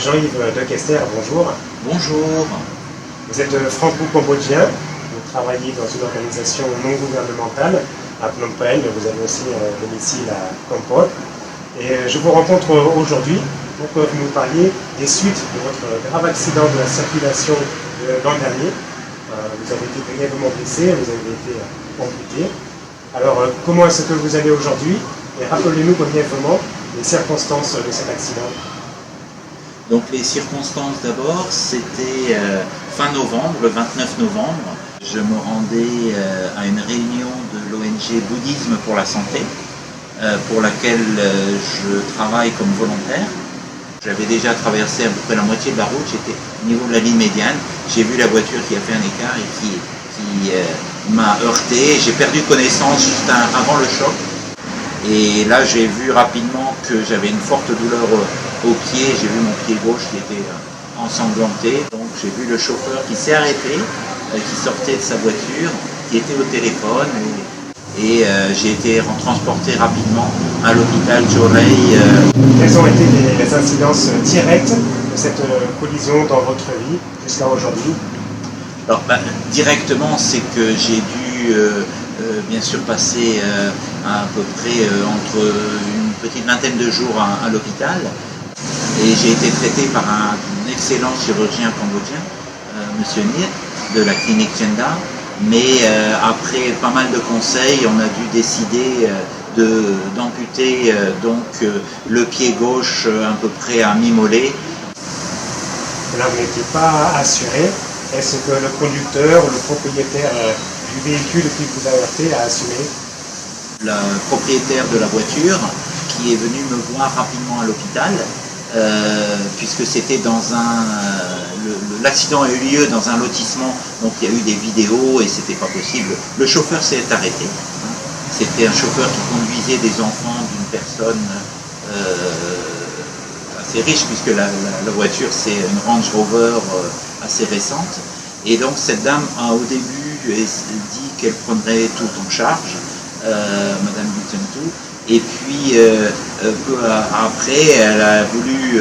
Jean-Yves De Kester, bonjour. Bonjour. Vous êtes franco-cambodgien, vous travaillez dans une organisation non gouvernementale à Phnom Penh, vous avez aussi un domicile à Kampot. Et je vous rencontre aujourd'hui pour que vous nous parliez des suites de votre grave accident de la circulation de l'an dernier. Vous avez été grièvement blessé, vous avez été amputé. Alors, comment est-ce que vous allez aujourd'hui? Et rappelez-nous brièvement les circonstances de cet accident. Donc les circonstances d'abord, c'était fin novembre, le 29 novembre. Je me rendais à une réunion de l'ONG Bouddhisme pour la santé, pour laquelle je travaille comme volontaire. J'avais déjà traversé à peu près la moitié de la route, j'étais au niveau de la ligne médiane. J'ai vu la voiture qui a fait un écart et qui m'a heurté. J'ai perdu connaissance juste avant le choc. Et là, j'ai vu rapidement que j'avais une forte douleur au pied. J'ai vu mon pied gauche qui était ensanglanté. Donc j'ai vu le chauffeur qui s'est arrêté, qui sortait de sa voiture, qui était au téléphone. Et j'ai été transporté rapidement à l'hôpital Jorei. Quelles ont été les incidences directes de cette collision dans votre vie jusqu'à aujourd'hui? Alors, directement, c'est que j'ai dû bien sûr passer à peu près entre une petite vingtaine de jours à l'hôpital. Et j'ai été traité par un excellent chirurgien cambodgien, Monsieur Nir, de la clinique Chenda. Mais après pas mal de conseils, on a dû décider d'amputer le pied gauche à peu près à mi-mollet. Là, vous n'étiez pas assuré. Est-ce que le conducteur ou le propriétaire du véhicule qui vous a heurté a assumé? La propriétaire de la voiture qui est venue me voir rapidement à l'hôpital, puisque c'était dans l'accident a eu lieu dans un lotissement, donc il y a eu des vidéos et c'était pas possible. Le chauffeur s'est arrêté. C'était un chauffeur qui conduisait des enfants d'une personne assez riche, puisque la voiture c'est une Range Rover assez récente. Et donc cette dame a au début dit qu'elle prendrait tout en charge, Madame Butentou. Et puis peu après, elle a voulu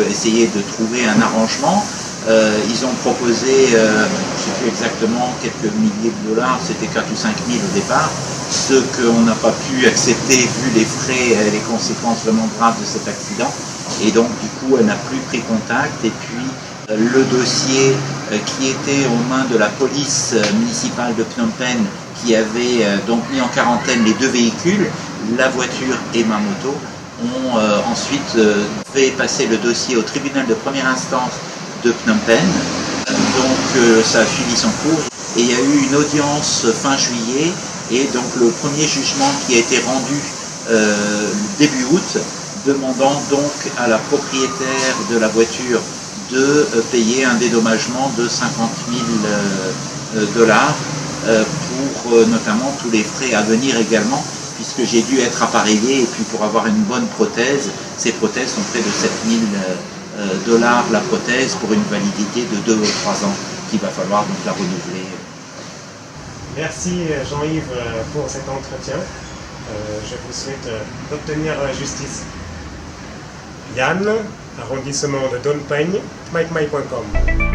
essayer de trouver un arrangement. Ils ont proposé, je ne sais plus exactement, quelques milliers de dollars, c'était 4 ou 5 000 au départ, ce qu'on n'a pas pu accepter vu les frais et les conséquences vraiment graves de cet accident. Et donc du coup, elle n'a plus pris contact. Et puis le dossier qui était aux mains de la police municipale de Phnom Penh, qui avait donc mis en quarantaine les deux véhicules, la voiture et ma moto, ont ensuite fait passer le dossier au tribunal de première instance de Phnom Penh. Donc ça a suivi son cours. Et il y a eu une audience fin juillet, et donc le premier jugement qui a été rendu début août, demandant donc à la propriétaire de la voiture de payer un dédommagement de 50 000 dollars pour notamment tous les frais à venir également, puisque j'ai dû être appareillé, et puis pour avoir une bonne prothèse, ces prothèses sont près de 7 000 dollars la prothèse pour une validité de 2 ou 3 ans qu'il va falloir donc la renouveler. Merci Jean-Yves pour cet entretien. Je vous souhaite d'obtenir justice. Yann, arrondissement de Phnom Penh, mike.com.